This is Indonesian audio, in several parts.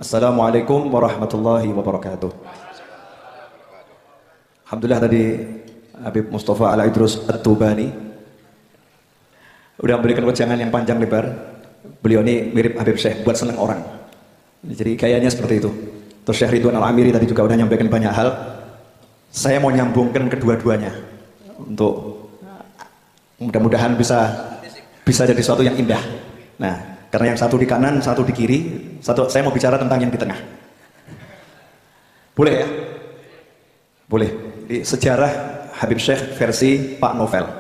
Assalamualaikum warahmatullahi wabarakatuh. Alhamdulillah tadi Habib Mustafa Al-Idrus At-Tubani udah memberikan wejangan yang panjang lebar. Beliau ini mirip Habib Syekh, buat seneng orang. Jadi kayaknya seperti itu. Terus Syekh Ridwan Al-Amiri tadi juga udah nyampaikan banyak hal. Saya mau nyambungkan kedua-duanya untuk mudah-mudahan bisa jadi sesuatu yang indah. Nah, karena yang satu di kanan, satu di kiri, saya mau bicara tentang yang di tengah. Boleh ya? Boleh. Di sejarah Habib Syekh versi Pak Novel.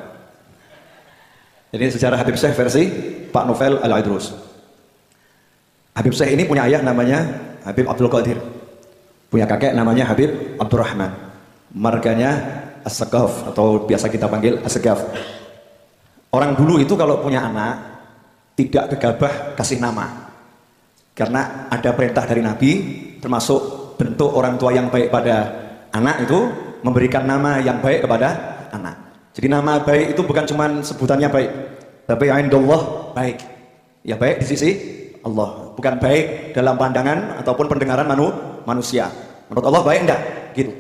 Jadi sejarah Habib Syekh versi Pak Novel Al-Idrus. Habib Syekh ini punya ayah namanya Habib Abdul Qadir. Punya kakek namanya Habib Abdurrahman. Marganya As-Sagaf atau biasa kita panggil As-Sagaf. Orang dulu itu kalau punya anak tidak gegabah kasih nama, karena ada perintah dari Nabi, termasuk bentuk orang tua yang baik pada anak itu memberikan nama yang baik kepada anak. Jadi nama baik itu bukan cuma sebutannya baik, tapi indallah baik, ya baik di sisi Allah, bukan baik dalam pandangan ataupun pendengaran manusia. Menurut Allah baik enggak gitu.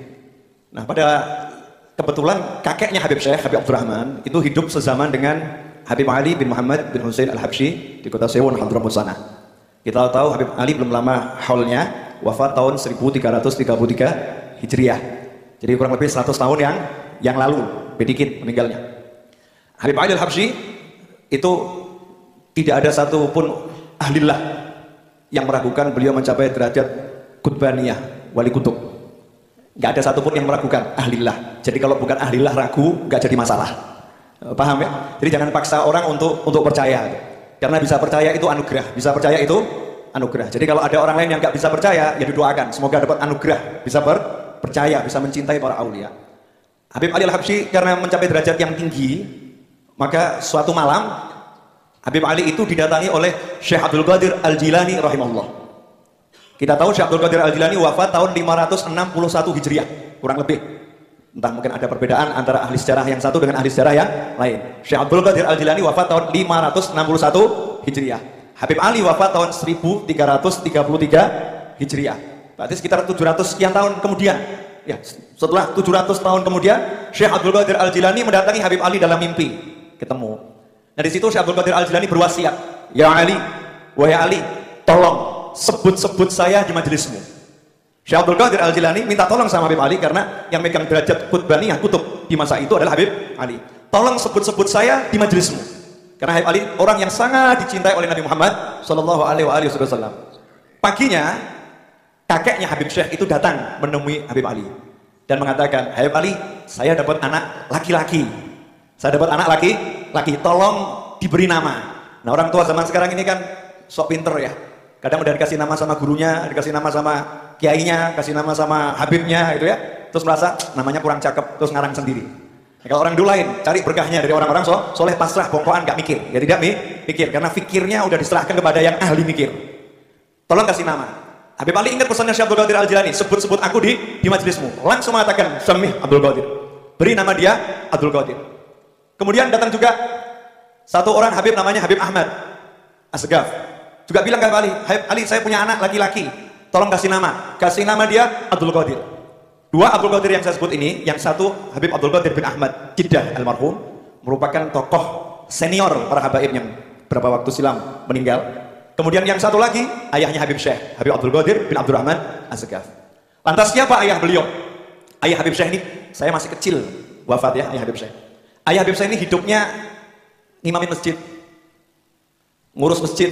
Nah, pada kebetulan kakeknya Habib Syekh, Habib Abdurrahman itu hidup sezaman dengan Habib Ali bin Muhammad bin Husain Al-Habsyi di kota Sewon, Hadramut sana. Kita tahu Habib Ali belum lama haulnya, wafat tahun 1333 Hijriah. Jadi kurang lebih 100 tahun yang lalu, sedikit meninggalnya. Habib Ali Al-Habsyi itu tidak ada satupun ahlillah yang meragukan beliau mencapai derajat Qutbaniyah, wali kutub. Nggak ada satupun yang meragukan ahlillah. Jadi kalau bukan ahlillah ragu, nggak jadi masalah. Paham ya? Jadi jangan paksa orang untuk percaya, karena bisa percaya itu anugerah, bisa percaya itu anugerah. Jadi kalau ada orang lain yang nggak bisa percaya, ya didoakan semoga dapat anugerah, bisa percaya, bisa mencintai para aulia. Habib Ali Al-Habsyi karena mencapai derajat yang tinggi, maka suatu malam Habib Ali itu didatangi oleh Syekh Abdul Qadir Al-Jilani rahimahullah. Kita tahu Syekh Abdul Qadir Al-Jilani wafat tahun 561 Hijriah, kurang lebih. Entah mungkin ada perbedaan antara ahli sejarah yang satu dengan ahli sejarah yang lain. Syekh Abdul Qadir Al-Jilani wafat tahun 561 Hijriah. Habib Ali wafat tahun 1333 Hijriah. Berarti sekitar 700 sekian tahun kemudian. Ya, setelah 700 tahun kemudian, Syekh Abdul Qadir Al-Jilani mendatangi Habib Ali dalam mimpi. Ketemu. Nah di situ Syekh Abdul Qadir Al-Jilani berwasiat, "Ya Ali, wahai Ali, tolong sebut-sebut saya di majelismu." Syekh Abdul Qadir Al-Jilani minta tolong sama Habib Ali karena yang megang derajat Qutbaniyah kutub di masa itu adalah Habib Ali. Tolong sebut-sebut saya di majelismu. Karena Habib Ali orang yang sangat dicintai oleh Nabi Muhammad sallallahu alaihi wasallam. Paginya kakeknya Habib Syekh itu datang menemui Habib Ali dan mengatakan, "Habib Ali, saya dapat anak laki-laki. Saya dapat anak laki-laki, tolong diberi nama." Nah, orang tua zaman sekarang ini kan sok pinter ya. Kadang udah dikasih nama sama gurunya, dikasih nama sama kiainya, kasih nama sama habibnya gitu ya. Terus merasa namanya kurang cakep, terus ngarang sendiri. Nah, kalau orang dulu lain, cari berkahnya dari orang-orang soleh pasrah, bongkoan, gak mikir. Ya tidak mikir, karena fikirnya udah diserahkan kepada yang ahli mikir. Tolong kasih nama. Habib Ali ingat pesannya Syekh Abdul Qadir Al-Jilani, sebut-sebut aku di majelismu. Langsung mengatakan, "Samih Abdul Qadir." Beri nama dia Abdul Qadir. Kemudian datang juga satu orang Habib namanya Habib Ahmad As-Sagaf. Juga bilang ke Habib Ali, "Habib Ali, saya punya anak laki-laki, tolong kasih nama." Kasih nama dia Abdul Qadir. Dua Abdul Qadir yang saya sebut ini, yang satu Habib Abdul Qadir bin Ahmad Jiddah almarhum, merupakan tokoh senior para habaib yang beberapa waktu silam meninggal. Kemudian yang satu lagi ayahnya Habib Syekh, Habib Abdul Qadir bin Abdurrahman As-Sagaf. Lantas siapa ayah beliau? Ayah Habib Syekh ini, saya masih kecil wafat ya ayah Habib Syekh. Ayah Habib Syekh ini hidupnya ngimamin masjid, ngurus masjid,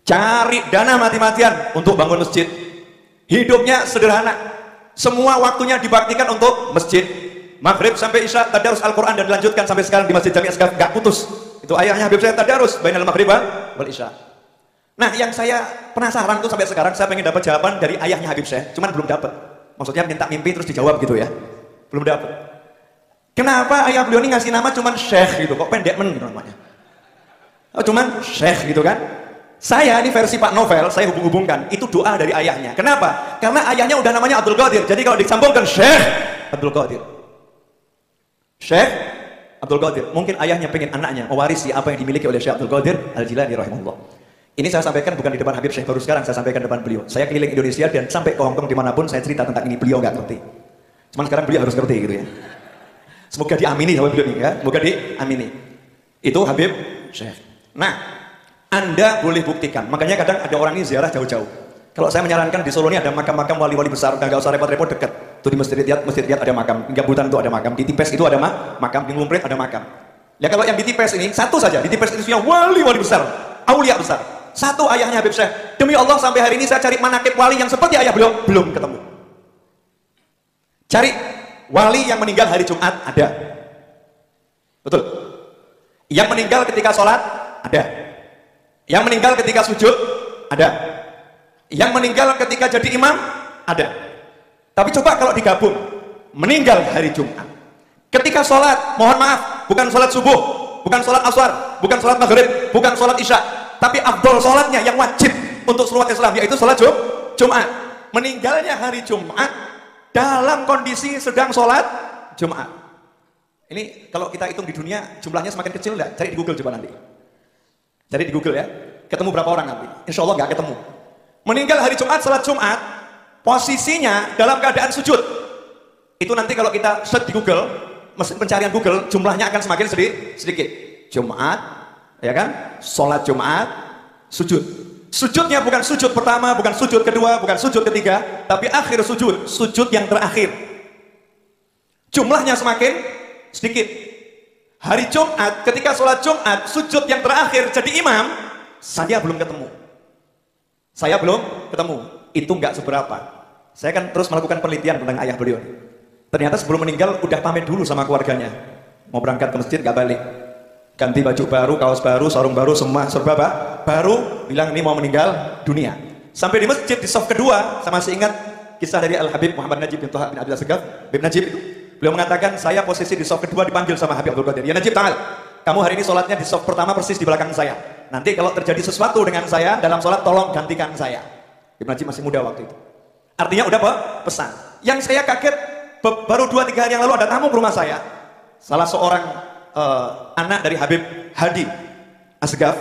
cari dana mati-matian untuk bangun masjid. Hidupnya sederhana, semua waktunya dibaktikan untuk masjid. Maghrib sampai Isya tadarus Al-Quran dan dilanjutkan sampai sekarang di Masjid Jami As-Sagaf, gak putus. Itu ayahnya Habib Syekh tadarus bainal maghrib wal Isya. Nah, yang saya penasaran tuh sampai sekarang, saya pengen dapat jawaban dari ayahnya Habib Syekh, cuman belum dapat. Maksudnya minta mimpi terus dijawab gitu ya, belum dapat. Kenapa ayah beliau ini ngasih nama cuman Syekh gitu, kok pendek gitu namanya? Oh, cuman Syekh gitu kan? Saya ini versi Pak Novel, saya hubung-hubungkan, itu doa dari ayahnya. Kenapa? Karena ayahnya udah namanya Abdul Qadir, jadi kalau disambungkan Syekh Abdul Qadir, Syekh Abdul Qadir, mungkin ayahnya pengen anaknya mewarisi apa yang dimiliki oleh Syekh Abdul Qadir Al-Jilani rahimahullah. Ini saya sampaikan bukan di depan Habib Syekh baru sekarang, saya sampaikan depan beliau. Saya keliling Indonesia dan sampai ke Hongkong dimanapun saya cerita tentang ini, beliau nggak ngerti. Cuman sekarang beliau harus ngerti gitu ya. Semoga diamini sama beliau nih ya, semoga diamini. Itu Habib Syekh. Nah, Anda boleh buktikan. Makanya kadang ada orang ini ziarah jauh-jauh. Kalau saya menyarankan di Solo ini ada makam-makam wali-wali besar, nggak usah repot-repot dekat. Tuh di Masjid Riyad ada makam, di Gambutan itu ada makam, di Tipes itu ada makam, di Nglumprit ada makam. Ya kalau yang di Tipes ini satu saja, di Tipes itu wali-wali besar, aulia besar. Satu ayahnya Habib Syekh. Demi Allah sampai hari ini saya cari manakib wali yang seperti ayah beliau belum ketemu. Cari wali yang meninggal hari Jumat ada. Betul. Yang meninggal ketika sholat ada. Yang meninggal ketika sujud ada. Yang meninggal ketika jadi imam ada. Tapi coba kalau digabung, meninggal hari Jumat. Ketika sholat, mohon maaf, bukan sholat subuh, bukan sholat asar, bukan sholat maghrib, bukan sholat isya. Tapi afdol sholatnya yang wajib untuk seluruh Islam yaitu sholat Jumat. Meninggalnya hari Jumat dalam kondisi sedang sholat Jumat. Ini kalau kita hitung di dunia jumlahnya semakin kecil enggak? Cari di Google coba nanti. Cari di Google ya. Ketemu berapa orang nanti? Insya Allah nggak ketemu. Meninggal hari Jumat, sholat Jumat, posisinya dalam keadaan sujud. Itu nanti kalau kita search di Google, mesin pencarian Google, jumlahnya akan semakin sedikit. Jumat, ya kan? Sholat Jumat, sujud. Sujudnya bukan sujud pertama, bukan sujud kedua, bukan sujud ketiga, tapi akhir sujud, sujud yang terakhir. Jumlahnya semakin sedikit. Hari Jumat, ketika sholat Jumat, sujud yang terakhir jadi imam, saya belum ketemu. Saya belum ketemu. Itu nggak seberapa. Saya kan terus melakukan penelitian tentang ayah beliau. Ternyata sebelum meninggal udah pamit dulu sama keluarganya. Mau berangkat ke masjid nggak balik. Ganti baju baru, kaos baru, sarung baru, semua serba baru, bilang ini mau meninggal dunia. Sampai di masjid di saf kedua, saya masih ingat kisah dari Al-Habib Muhammad Najib bin Toha bin Abdul Segaf, Habib Najib itu. Beliau mengatakan, saya posisi di saf kedua dipanggil sama Habib Abdul Qadir. Ya Najib, ta'al. Kamu hari ini sholatnya di saf pertama persis di belakang saya. Nanti kalau terjadi sesuatu dengan saya dalam sholat, tolong gantikan saya. Habib Najib masih muda waktu itu. Artinya udah pesan. Yang saya kaget, baru 2-3 hari yang lalu ada tamu ke rumah saya. Salah seorang anak dari Habib Hadi Asgaf,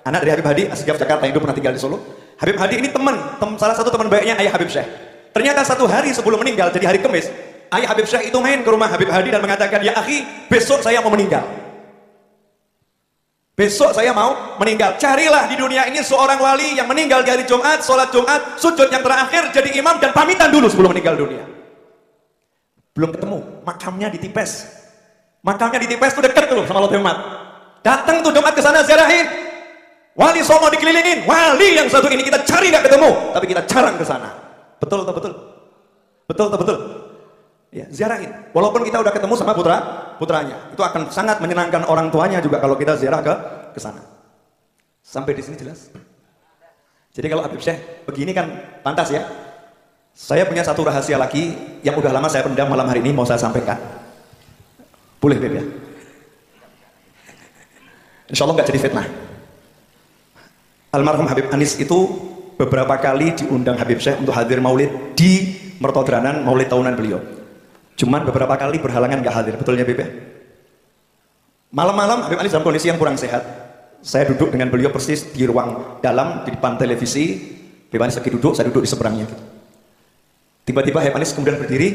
anak dari Habib Hadi Asgaf Jakarta, yang dulu pernah tinggal di Solo. Habib Hadi ini salah satu teman baiknya ayah Habib Syekh. Ternyata satu hari sebelum meninggal, jadi hari Kamis, ayah Habib Syekh itu main ke rumah Habib Hadi dan mengatakan, ya akhi, besok saya mau meninggal. Besok saya mau meninggal. Carilah di dunia ini seorang wali yang meninggal di hari Jumat, sholat Jumat, sujud yang terakhir, jadi imam dan pamitan dulu sebelum meninggal dunia. Belum ketemu, makamnya di Tipes. Makamnya di Tipes itu dekat tuh sama Lotte Umat. Datang tuh Jumat ke sana ziarahin. Wali Songo dikelilingin. Wali yang satu ini kita cari nggak ketemu, tapi kita jarang ke sana. Betul atau betul? Betul atau betul? Ya, ziarahin. Walaupun kita udah ketemu sama putranya, itu akan sangat menyenangkan orang tuanya juga kalau kita ziarah ke sana. Sampai di sini jelas. Jadi kalau Habib Syekh begini kan pantas ya. Saya punya satu rahasia lagi yang udah lama saya pendam, malam hari ini mau saya sampaikan. Boleh Beb ya? Insya Allah nggak jadi fitnah. Almarhum Habib Anis itu beberapa kali diundang Habib Syekh untuk hadir maulid di Mertodranan, maulid tahunan beliau. Cuman beberapa kali berhalangan nggak hadir, betulnya Beb ya? Malam-malam Habib Anis dalam kondisi yang kurang sehat. Saya duduk dengan beliau persis di ruang dalam, di depan televisi. Habib Anis lagi duduk, saya duduk di seberangnya gitu. Tiba-tiba Habib Anis kemudian berdiri,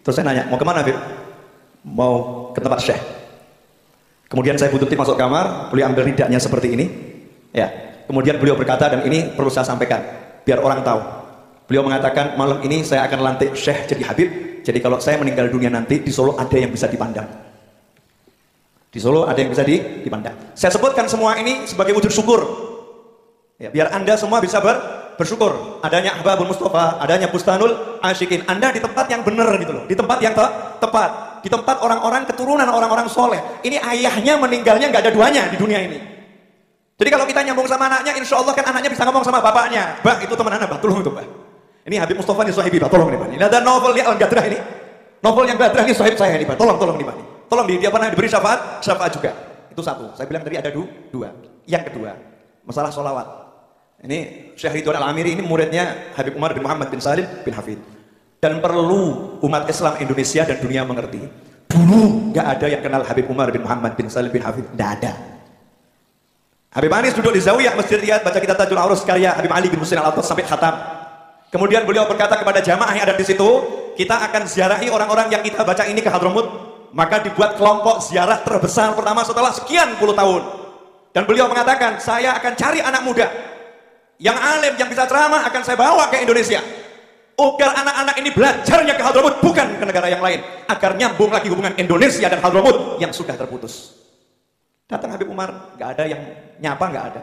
terus saya nanya, mau kemana Habib? Mau ke tempat Syekh. Kemudian saya buntuti masuk kamar, beliau ambil ridaknya seperti ini. Ya. Kemudian beliau berkata, dan ini perlu saya sampaikan, biar orang tahu. Beliau mengatakan, malam ini saya akan lantik Syekh jadi Habib. Jadi kalau saya meninggal dunia nanti, di Solo ada yang bisa dipandang. Di Solo ada yang bisa dipandang. Saya sebutkan semua ini sebagai wujud syukur. Ya, biar Anda semua bisa bersyukur. Adanya Ahbabul Mustafa, adanya Bustanul Asyikin. Anda di tempat yang benar gitu loh. Di tempat yang tepat. Di tempat orang-orang keturunan orang-orang soleh. Ini ayahnya meninggalnya nggak ada duanya di dunia ini. Jadi kalau kita nyambung sama anaknya, insya Allah kan anaknya bisa ngomong sama bapaknya. Bah, itu teman anak, bah, tolong itu, bah. Ini Habib Mustafa nih sahibi, bah, tolong nih, bah. Ini ada novel nih Al-Gadrah ini. Novel yang Gadrah ini sahib saya nih, bah. Tolong nih, bah. Tolong dia pernah diberi syafaat juga. Itu satu. Saya bilang tadi ada dua. Yang kedua, masalah sholawat. Ini Syekh Ridwan Al-Amiri ini muridnya Habib Umar bin Muhammad bin Salim bin Hafid. Dan perlu umat Islam Indonesia dan dunia mengerti. Dulu nggak ada yang kenal Habib Umar bin Muhammad bin Salim bin Hafid. Nggak ada. Habib Anis duduk di Zawiyah Masjid Riyadh baca kitab Tajul Arus karya Habib Ali bin Husain Al-Attas sampai khatam. Kemudian beliau berkata kepada jamaah yang ada di situ, kita akan ziarahi orang-orang yang kita baca ini ke Hadramut. Maka dibuat kelompok ziarah terbesar pertama setelah sekian puluh tahun. Dan beliau mengatakan, saya akan cari anak muda yang alim, yang bisa ceramah, akan saya bawa ke Indonesia. Agar anak-anak ini belajarnya ke Hadramut, bukan ke negara yang lain. Agar nyambung lagi hubungan Indonesia dan Hadramut yang sudah terputus. Datang Habib Umar, nggak ada yang nyapa, nggak ada.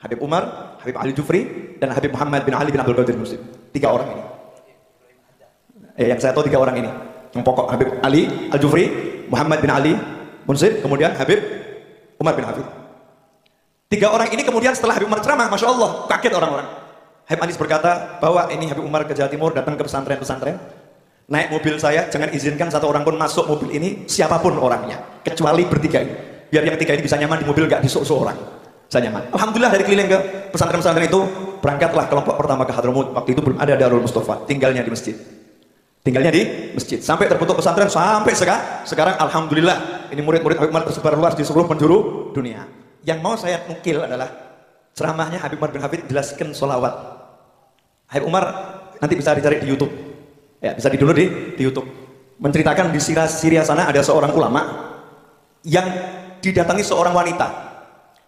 Habib Umar, Habib Ali Jufri, dan Habib Muhammad bin Ali bin Abdul Qadir Muslim. 3 orang ini. Yang saya tahu 3 orang ini. Yang pokok Habib Ali Al-Jufri, Muhammad bin Ali Munsir, kemudian Habib Umar bin Hafid. 3 orang ini kemudian setelah Habib Umar ceramah, Masya Allah, kaget orang-orang. Habib Anis berkata bahwa ini Habib Umar ke Jawa Timur, datang ke pesantren-pesantren, naik mobil saya, jangan izinkan 1 orang pun masuk mobil ini, siapapun orangnya, kecuali bertiga ini. Biar yang 3 ini bisa nyaman di mobil, gak disuk-suk orang. Saya nyaman. Alhamdulillah dari keliling ke pesantren-pesantren itu, berangkatlah kelompok pertama ke Hadramut. Waktu itu belum ada Darul Mustafa, tinggalnya di masjid. Tinggalnya di masjid. Sampai terbentuk pesantren, sampai sekarang Alhamdulillah, ini murid-murid Habib Umar tersebar luas di seluruh penjuru dunia. Yang mau saya nukil adalah ceramahnya Habib Umar bin Hafid, jelaskan sholawat. Habib Umar nanti bisa dicari di YouTube, ya bisa di-download di YouTube. Menceritakan di Syria sana ada seorang ulama yang didatangi seorang wanita.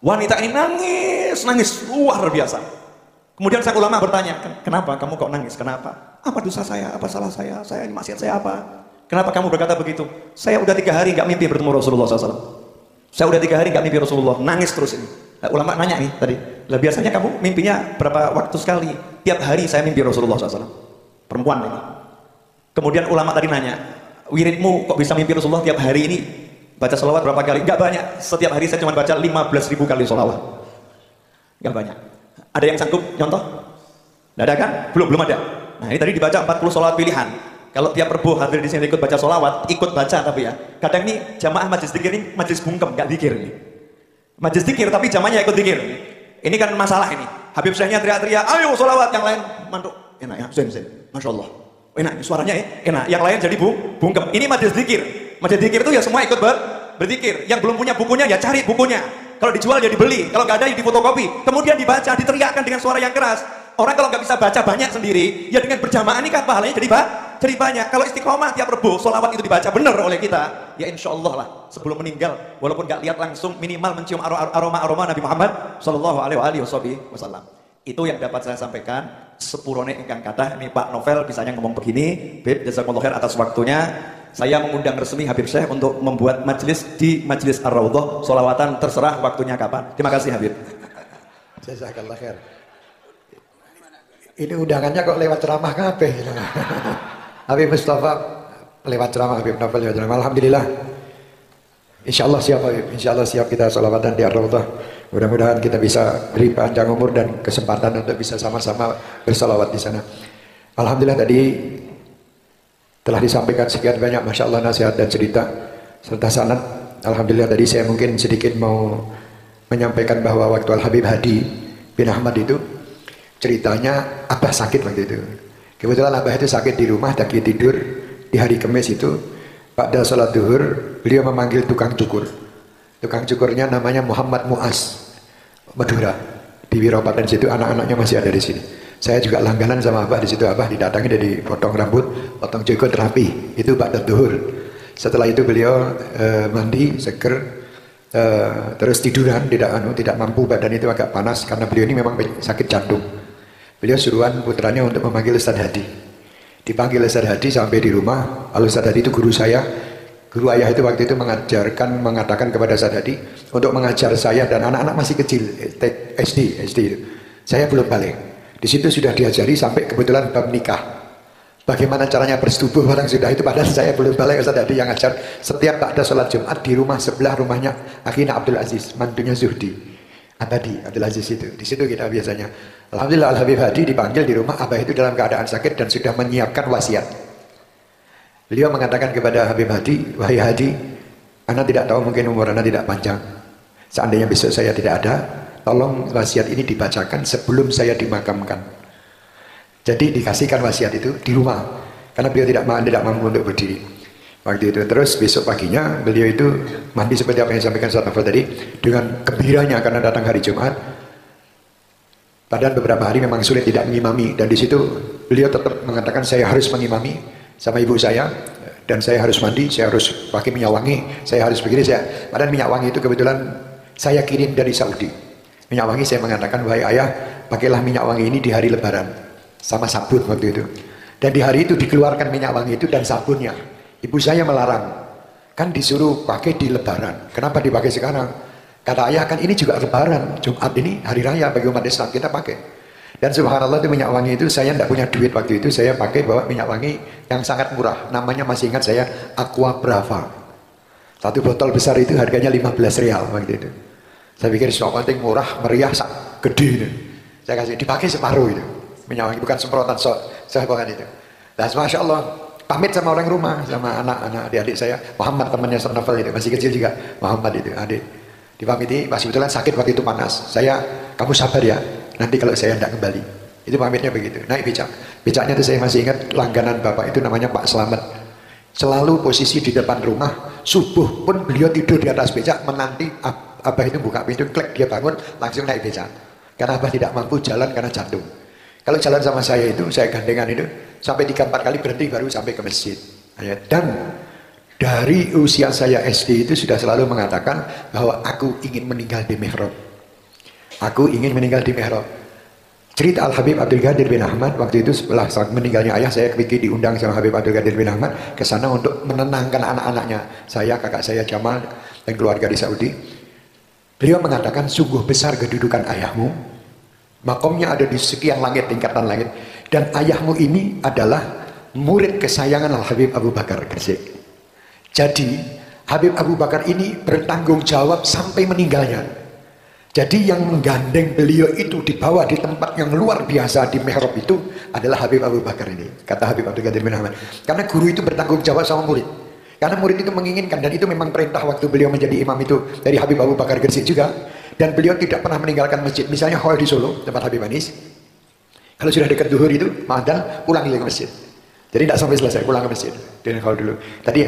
Wanita ini nangis luar biasa. Kemudian sang ulama bertanya, kenapa kamu kok nangis? Kenapa? Apa dosa saya? Apa salah saya? Saya ini maksiat saya apa? Kenapa kamu berkata begitu? Saya udah 3 hari nggak mimpi bertemu Rasulullah SAW. Saya udah 3 hari nggak mimpi Rasulullah, nangis terus ini. Nah, ulama nanya nih tadi, lah biasanya kamu mimpinya berapa waktu sekali? Tiap hari saya mimpi Rasulullah SAW. Perempuan ini. Kemudian ulama tadi nanya, wiridmu kok bisa mimpi Rasulullah tiap hari ini? Baca sholawat berapa kali? Enggak banyak. Setiap hari saya cuma baca 15.000 kali sholawat. Enggak banyak. Ada yang sanggup nyontoh? Nggak ada kan? Belum ada. Nah ini tadi dibaca 40 sholawat pilihan. Kalau tiap Rebo hadir di sini ikut baca sholawat, ikut baca tapi ya. Kadang nih jamaah majlis dzikir ini majlis bungkem, nggak dzikir ini. Majlis dzikir tapi jamaahnya ikut dzikir. Ini kan masalah ini. Habib Syekhnya teriak-teriak, ayo sholawat, yang lain mantuk. Enak ya, Zain. Masya Allah. Enak, suaranya ya, enak. Yang lain jadi bungkem. Ini majlis dzikir. Majlis dzikir itu ya semua ikut berzikir. Yang belum punya bukunya ya cari bukunya. Kalau dijual ya dibeli. Kalau nggak ada ya difotokopi. Kemudian dibaca, diteriakkan dengan suara yang keras. Orang kalau nggak bisa baca banyak sendiri, ya dengan berjamaah ini kan pahalanya jadi banyak. Kalau istiqomah tiap Rebo, sholawat itu dibaca benar oleh kita, ya insya Allah lah sebelum meninggal, walaupun nggak lihat langsung, minimal mencium aroma Nabi Muhammad Shallallahu Alaihi Wasallam. Itu yang dapat saya sampaikan. Sepurone ingkang kathah, ini Pak Novel bisanya ngomong begini. Beb, jazakumullah khair atas waktunya. Saya mengundang resmi Habib Syekh untuk membuat majlis di Majlis Ar-Raudhah, sholawatan terserah waktunya kapan. Terima kasih Habib. Jazakallah khair. Ini undangannya kok lewat ceramah kabeh. Habib Mustafa lewat ceramah, Habib Novel lewat ceramah. Alhamdulillah. Insyaallah siap Habib. Insyaallah siap kita sholawatan di Ar-Raudhah. Mudah-mudahan kita bisa beri panjang umur dan kesempatan untuk bisa sama-sama bersalawat di sana. Alhamdulillah tadi telah disampaikan sekian banyak, Masya Allah, nasihat dan cerita serta sanad. Alhamdulillah tadi saya mungkin sedikit mau menyampaikan bahwa waktu Al-Habib Hadi bin Ahmad itu ceritanya Abah sakit waktu itu. Kebetulan Abah itu sakit di rumah, lagi tidur di hari Kamis itu. Pada sholat duhur beliau memanggil tukang cukur. Tukang cukurnya namanya Muhammad Muaz, Madura, di Wiropaten situ. Anak-anaknya masih ada di sini. Saya juga langganan sama Abah di situ. Abah didatangi, dari potong rambut, potong jenggot rapi. Itu ba'da duhur. Setelah itu beliau mandi, seger, terus tiduran, tidak mampu, badan itu agak panas karena beliau ini memang sakit jantung. Beliau suruhan putranya untuk memanggil Ustadz Hadi. Dipanggil Ustadz Hadi sampai di rumah. Lalu Ustadz Hadi itu guru saya. Guru ayah itu waktu itu mengatakan kepada Ustadz Hadi untuk mengajar saya dan anak-anak masih kecil, SD itu. Saya belum balik. Di situ sudah diajari sampai kebetulan bab nikah. Bagaimana caranya bersetubuh orang sudah itu, padahal saya belum balik. Ustadz Hadi yang ngajar. Setiap ada sholat Jumat di rumah sebelah rumahnya Akhina Abdul Aziz, mantunya Zuhdi. Abadi Abdul Aziz itu. Di situ kita biasanya. Alhamdulillah Al-Habib Hadi dipanggil di rumah. Abah itu dalam keadaan sakit dan sudah menyiapkan wasiat. Beliau mengatakan kepada Habib Hadi, wahai Hadi, Anda tidak tahu mungkin umur Anda tidak panjang. Seandainya besok saya tidak ada, tolong wasiat ini dibacakan sebelum saya dimakamkan. Jadi dikasihkan wasiat itu di rumah, karena beliau tidak mampu untuk berdiri. waktu itu. Terus besok paginya beliau itu mandi seperti apa yang disampaikan Ustaz Novel tadi, dengan gembiranya karena datang hari Jumat. Padahal beberapa hari memang sulit tidak mengimami, dan di situ beliau tetap mengatakan saya harus mengimami sama ibu saya, dan saya harus mandi, saya harus pakai minyak wangi, saya harus begini. Padahal minyak wangi itu kebetulan saya kirim dari Saudi. Minyak wangi saya mengatakan, wahai ayah, pakailah minyak wangi ini di hari Lebaran sama sabun waktu itu. Dan di hari itu dikeluarkan minyak wangi itu dan sabunnya. Ibu saya melarang, kan disuruh pakai di Lebaran, kenapa dipakai sekarang? Kata ayah, kan ini juga Lebaran, Jumat ini hari raya bagi umat Islam, kita pakai. Dan subhanallah itu minyak wangi itu saya tidak punya duit waktu itu, saya pakai bawa minyak wangi yang sangat murah, namanya masih ingat saya, Aqua Brava. Satu botol besar itu harganya 15 rial waktu itu. Saya pikir sesuatu penting murah, meriah, gede itu. Saya kasih, dipakai separuh itu minyak wangi, bukan semprotan, separuh itu. Dan masya Allah, pamit sama orang rumah, sama anak-anak adik-adik saya, Muhammad temannya Ustaz Novel itu, masih kecil juga, Muhammad itu adik. Dipamiti, pas kebetulan sakit waktu itu panas. Kamu sabar ya, nanti kalau saya tidak kembali. Itu pamitnya begitu, naik becak. Becaknya itu saya masih ingat, langganan bapak itu namanya Pak Slamet. Selalu posisi di depan rumah, subuh pun beliau tidur di atas becak, menanti abah itu buka pintu, klik dia bangun, langsung naik becak. Karena abah tidak mampu jalan karena jantung. Kalau jalan sama saya itu, saya gandengan itu, sampai 3-4 kali berhenti baru sampai ke masjid. Dan dari usia saya SD itu sudah selalu mengatakan bahwa aku ingin meninggal di mihrab. Aku ingin meninggal di mihrab. Cerita Al-Habib Abdul Qadir bin Ahmad, waktu itu setelah saat meninggalnya ayah, saya pikir diundang sama Habib Abdul Qadir bin Ahmad ke sana untuk menenangkan anak-anaknya. Saya, kakak saya Jamal, dan keluarga di Saudi. Beliau mengatakan, sungguh besar kedudukan ayahmu. Makomnya ada di sekian langit, tingkatan langit. Dan ayahmu ini adalah murid kesayangan Al-Habib Abu Bakar Gresik. Jadi Habib Abu Bakar ini bertanggung jawab sampai meninggalnya. Jadi yang menggandeng beliau itu dibawa di tempat yang luar biasa di mihrab itu adalah Habib Abu Bakar ini, kata Habib Abdul Qadir bin Ahmad. Karena guru itu bertanggung jawab sama murid. Karena murid itu menginginkan, dan itu memang perintah waktu beliau menjadi imam itu dari Habib Abu Bakar Gresik juga. Dan beliau tidak pernah meninggalkan masjid. Misalnya hall di Solo, tempat Habib Anis, kalau sudah dekat zuhur itu, ma'adhan, pulang ke masjid. Jadi tidak sampai selesai, pulang ke masjid. Dari hall dulu. Tadi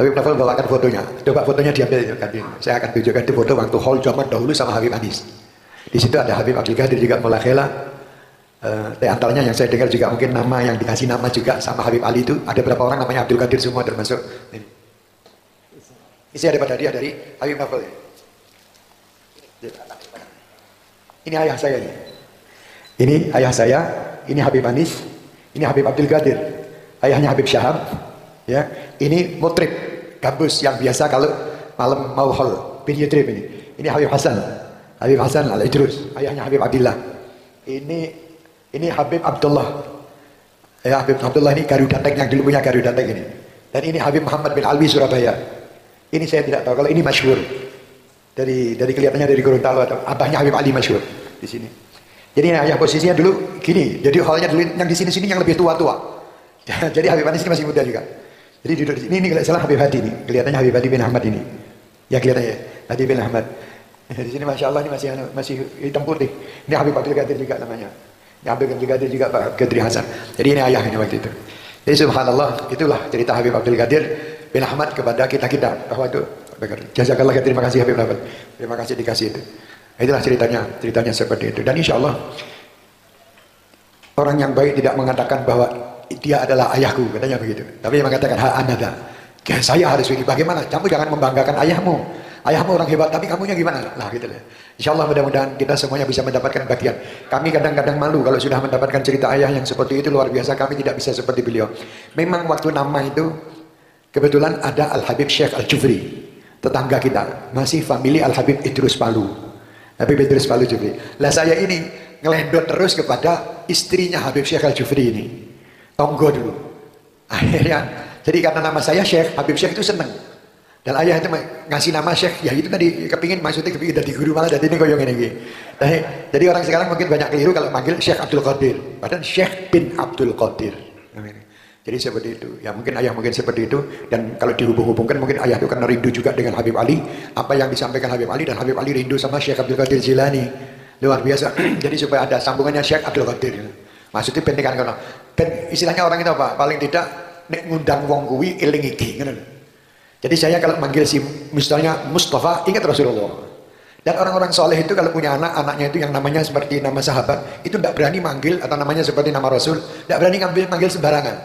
Habib Novel bawakan fotonya, coba fotonya diambil itu. Saya akan tunjukkan itu foto waktu hall zaman dahulu sama Habib Anis. Di situ ada Habib Abdul Qadir juga Mulakhela. Di antaranya yang saya dengar juga mungkin nama yang dikasih nama juga sama Habib Ali itu ada berapa orang namanya Abdul Qadir semua termasuk. Ini daripada dia dari Habib Novel. Ini ayah saya ini. Ini ayah saya, ini Habib Anis, ini Habib Abdul Qadir. Ayahnya Habib Syahab. Ya, ini mutrib gambus yang biasa kalau malam mau hall video trip ini. Ini Habib Hasan Al-Idrus, ayahnya Habib Abdullah. Ini Habib Abdullah. Ya, Habib Abdullah ini Garuda Tank yang dulu punya Garuda Tank ini. Dan ini Habib Muhammad bin Alwi Surabaya. Ini saya tidak tahu, kalau ini masyhur. Dari kelihatannya dari Gorontalo atau abahnya Habib Ali masyhur di sini. Jadi ayah posisinya dulu gini. Jadi hallnya dulu yang di sini yang lebih tua-tua. Jadi Habib Anis ini masih muda juga. Jadi duduk di sini, ini kalau salah Habib Hadi ini, kelihatannya Habib Hadi bin Ahmad ini. Ya kelihatannya Hadi bin Ahmad. Di sini masya Allah ini masih hitam putih. Ini Habib Abdul Qadir juga namanya. Ini Habib Abdul Qadir juga Pak Qadri Hasan. Jadi ini ayah ini waktu itu. Jadi subhanallah, itulah cerita Habib Abdul Qadir bin Ahmad kepada kita bahwa itu. Jazakallah, terima kasih Habib Ahmad. Terima kasih dikasih itu. Itulah ceritanya seperti itu. Dan insya Allah orang yang baik tidak mengatakan bahwa dia adalah ayahku, katanya begitu. Tapi dia mengatakan anada. Saya harus begini. Bagaimana? Kamu jangan membanggakan ayahmu. Ayahmu orang hebat, tapi kamunya gimana? Nah gitu lah. Insya Allah mudah-mudahan kita semuanya bisa mendapatkan bagian. Kami kadang-kadang malu kalau sudah mendapatkan cerita ayah yang seperti itu, luar biasa. Kami tidak bisa seperti beliau. Memang waktu nama itu kebetulan ada Al-Habib Syekh Al-Jufri, tetangga kita, masih famili Al-Habib Idrus Palu. Habib Idrus Palu Jufri. Lah saya ini ngelendot terus kepada istrinya Habib Syekh Al-Jufri ini. Tonggo dulu. Akhirnya, jadi karena nama saya Syekh, Habib Syekh itu seneng. Dan ayah itu ngasih nama Syekh, ya itu tadi kepingin jadi guru malah jadi ini koyong ini. Jadi orang sekarang mungkin banyak keliru kalau manggil Syekh Abdul Qadir. Padahal Syekh bin Abdul Qadir. Jadi seperti itu. Ya mungkin ayah mungkin seperti itu. Dan kalau dihubung-hubungkan mungkin ayah itu karena rindu juga dengan Habib Ali. Apa yang disampaikan Habib Ali, dan Habib Ali rindu sama Syekh Abdul Qadir Jilani. Luar biasa. Jadi supaya ada sambungannya Syekh Abdul Qadir. Maksudnya penting kan, istilahnya orang itu apa? Paling tidak nek ngundang wong kuwi eling iki ngono. Jadi saya kalau manggil si misalnya Mustafa, ingat Rasulullah. Dan orang-orang soleh itu kalau punya anak, anaknya itu yang namanya seperti nama sahabat, itu tidak berani manggil atau namanya seperti nama Rasul, tidak berani manggil sembarangan.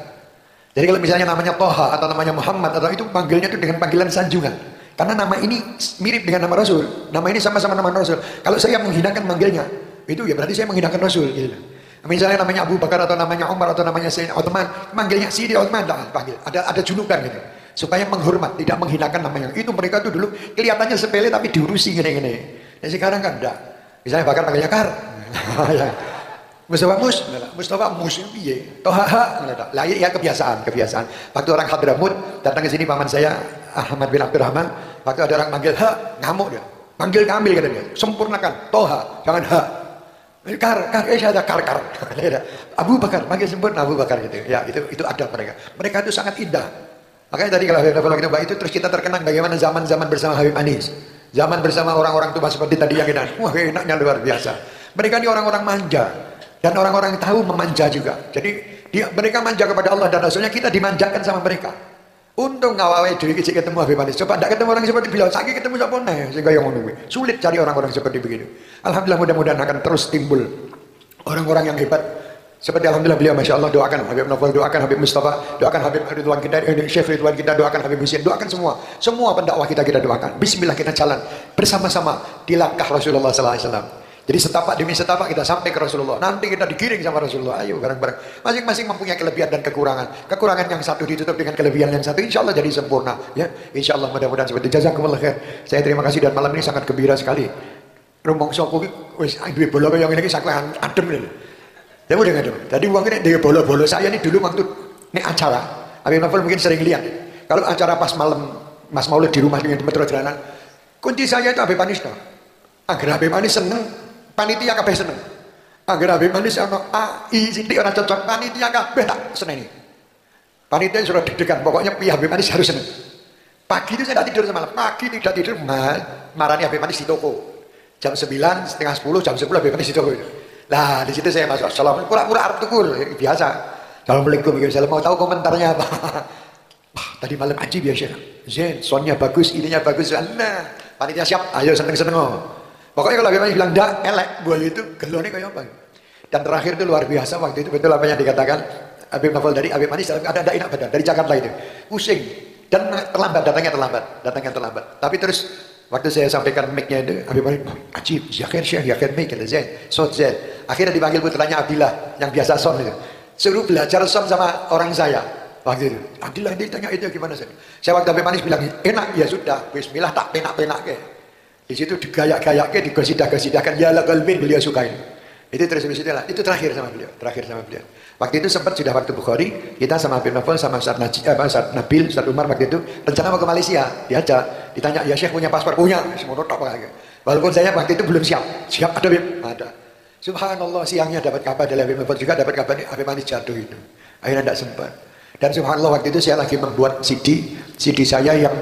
Jadi kalau misalnya namanya Toha atau namanya Muhammad atau itu panggilnya itu dengan panggilan sanjungan. Karena nama ini mirip dengan nama Rasul, nama ini sama-sama nama Rasul. Kalau saya menghinakan manggilnya, itu ya berarti saya menghinakan Rasul. Gitu. Misalnya namanya Abu Bakar atau namanya Umar atau namanya Sayyidina Utsman, manggilnya Sidi Utsman, panggil. Ada julukan gitu. Supaya menghormat, tidak menghinakan namanya. Itu mereka tuh dulu kelihatannya sepele tapi diurusi gini-gini. Ya sekarang kan enggak. Misalnya Bakar panggilnya Kar. Mustafa Mus piye? Toha. Lah ya kebiasaan. Waktu orang Hadramut datang ke sini paman saya Ahmad bin Abdurrahman, waktu ada orang manggil ha, ngamuk dia. Panggil kambil kata dia. Sempurnakan Toha, jangan ha. Kar, ada kar. Abu Bakar, panggil sempurna Abu Bakar gitu. Ya, itu adab mereka. Mereka itu sangat indah. Makanya tadi kalau kita bahas itu terus kita terkenang bagaimana zaman-zaman bersama Habib Anis, zaman bersama orang-orang tua seperti tadi yang kita, wah enaknya luar biasa. Mereka ini orang-orang manja dan orang-orang yang tahu memanja juga. Jadi mereka manja kepada Allah dan Rasulnya, kita dimanjakan sama mereka. Untung ngawai diri kita ketemu Habib Anis. Coba tidak ketemu orang seperti beliau, sakit ketemu siapa nih sehingga yang menunggu. Sulit cari orang-orang seperti begitu. Alhamdulillah mudah-mudahan akan terus timbul orang-orang yang hebat. Seperti alhamdulillah beliau, masya Allah, doakan Habib Novel, doakan Habib Mustafa, doakan Habib Ridwan kita, Syekh Ridwan kita, doakan Habib Husain, doakan semua pendakwah kita doakan. Bismillah kita jalan bersama-sama di langkah Rasulullah SAW. Jadi setapak demi setapak kita sampai ke Rasulullah. Nanti kita digiring sama Rasulullah. Ayo bareng-bareng. Masing-masing mempunyai kelebihan dan kekurangan. Kekurangan yang satu ditutup dengan kelebihan yang satu. Insya Allah jadi sempurna. Ya, Insya Allah mudah-mudahan seperti jazakumullah khair. Saya terima kasih dan malam ini sangat gembira sekali. Rumong soku wis duwe bola yang ini saku adem lho. Ya udah nggak dong. Tadi uang ini dari bolo-bolo saya ini dulu waktu ini acara. Habib Novel mungkin sering lihat. Kalau acara pas malam Mas Maulid di rumah dengan di Metro Jalanan, kunci saya itu Habib Anis dong. Agar Habib Anis seneng, panitia kabeh seneng. Agar Habib Anis ono A, I, sinti orang cocok, panitia kabeh tak seneng ini. Panitia sudah deg-degan, pokoknya Habib Anis harus seneng. Pagi itu saya tidak tidur semalam. Pagi tidak tidur, marani Habib Anis di toko. Jam 9, setengah 10, jam 10 Habib Anis di toko itu. Nah di situ saya masuk, assalamualaikum, pura-pura arep tukur, biasa. Assalamualaikum, saya mau tahu komentarnya apa. Wah, tadi malam ajib ya Syekh. Zen, soundnya bagus, ininya bagus. Nah, panitia siap, ayo seneng-seneng. Pokoknya kalau Habib bilang enggak, elek, boleh itu gelone kayak apa. Dan terakhir itu luar biasa waktu itu, betul apa yang dikatakan Habib Novel dari Habib Anis, ada enak badan dari Jakarta itu, pusing dan terlambat, datangnya terlambat. Tapi terus waktu saya sampaikan mic-nya itu, Habib Anis, ajib, yakin Syekh, yakin mic, kata Zen, sound Zen. Akhirnya dipanggil putranya Abdillah yang biasa son itu. Suruh belajar son sama orang saya. Waktu itu, Abdillah ditanya itu gimana sih? Saya waktu Habib Anis bilang enak, ya sudah, bismillah tak penak-penak ke. Di situ digayak-gayak ke, digosidah-gosidahkan, ya lagalbin beliau sukain. Itu terus lah. Itu terakhir sama beliau. Waktu itu sempat sudah waktu Bukhari, kita sama Habib Novel sama Ustaz Nabil, Ustaz Umar waktu itu rencana mau ke Malaysia, diajak, ditanya, ya Syekh punya paspor, punya, semua notok lagi. Walaupun saya waktu itu belum siap ada Habib, ada. Subhanallah siangnya dapat kabar dari Habib Novel, juga dapat kabar Habib Anis jatuh itu. Akhirnya tidak sempat. Dan subhanallah waktu itu saya lagi membuat CD saya yang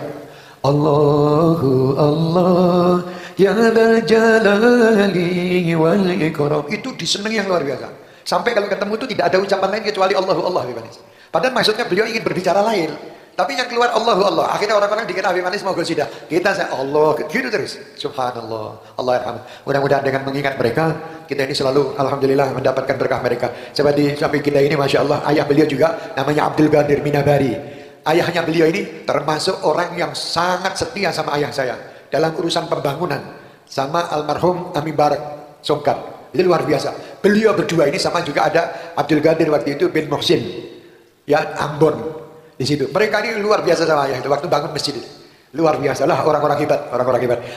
Allahu Allah ya dzal jalali wal ikram, itu disenangi yang luar biasa. Sampai kalau ketemu itu tidak ada ucapan lain kecuali Allahu Allah Habib Anis. Padahal maksudnya beliau ingin berbicara lain. Tapi yang keluar Allahu Allah. Akhirnya orang-orang dikira Habib Anis mau gosidah. Kita saya Allah gitu terus. Subhanallah. Allah yarham. Mudah-mudahan dengan mengingat mereka, kita ini selalu alhamdulillah mendapatkan berkah mereka. Seperti sampai kita ini masya Allah, ayah beliau juga namanya Abdul Qadir Minabari. Ayahnya beliau ini termasuk orang yang sangat setia sama ayah saya dalam urusan pembangunan, sama almarhum Amin Barak Songkar. Itu luar biasa. Beliau berdua ini sama juga ada Abdul Qadir waktu itu bin Muhsin, ya Ambon. Di situ mereka ini luar biasa sama ayah itu waktu bangun masjid itu. Luar biasa lah orang-orang hebat.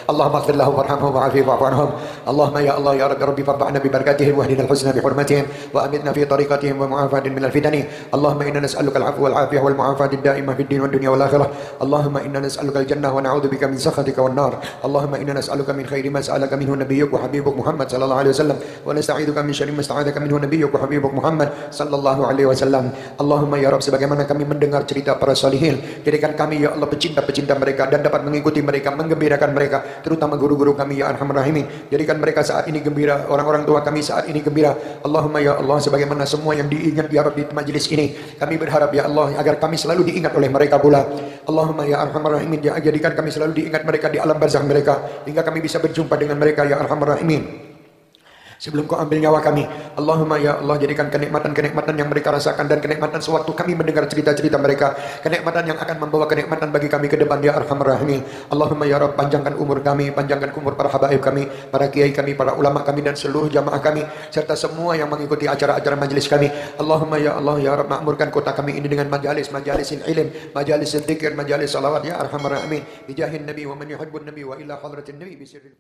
Allahumma ighfir lahum warhamhum wa'afi wa'fu anhum. Allahumma ya Allah ya Rabbi farfa'na bi barakatihim wahdina al-husna bi hurmatihim wa amitna fi tariqatihim wa mu'afatin min al-fitani. Allahumma inna nas'aluka al-'afwa wal 'afiyah wal mu'afati ad-da'imah fid din wad dunya wal akhirah. Allahumma inna nas'aluka al-jannah wa na'udzu bika min sakhatika wan nar. Allahumma inna nas'aluka min khairi ma sa'alaka minhu nabiyyuk wa habibuk Muhammad sallallahu alaihi wasallam wa nasta'iduka min syarri ma sta'adzaka minhu nabiyyuk wa habibuk Muhammad sallallahu alaihi wasallam. Allahumma ya Rabb, sebagaimana kami mendengar cerita para salihin, jadikan kami ya Allah pecinta-pecinta mereka mereka dan dapat mengikuti mereka, menggembirakan mereka, terutama guru-guru kami ya Arhamar Rahimin. Jadikan mereka saat ini gembira, orang-orang tua kami saat ini gembira. Allahumma ya Allah, sebagaimana semua yang diingat ya Rabbi di majelis ini, kami berharap ya Allah agar kami selalu diingat oleh mereka pula. Allahumma ya Arhamar Rahimin, jadikan kami selalu diingat mereka di alam barzakh mereka, hingga kami bisa berjumpa dengan mereka ya Arhamar Rahimin. Sebelum kau ambil nyawa kami, Allahumma ya Allah, jadikan kenikmatan-kenikmatan yang mereka rasakan dan kenikmatan sewaktu kami mendengar cerita-cerita mereka, kenikmatan yang akan membawa kenikmatan bagi kami ke depan ya Arhamar Rahimin. Allahumma ya Rabb, panjangkan umur kami, panjangkan umur para habaib kami, para kiai kami, para ulama kami dan seluruh jamaah kami, serta semua yang mengikuti acara-acara majelis kami. Allahumma ya Allah ya Rabb, makmurkan kota kami ini dengan majalis-majalisil ilm, majalis dzikir, majalis salawat ya Arhamar Rahimin. Bijahin Nabi wa man yuhibbun Nabi wa ila hadratin Nabi bisirril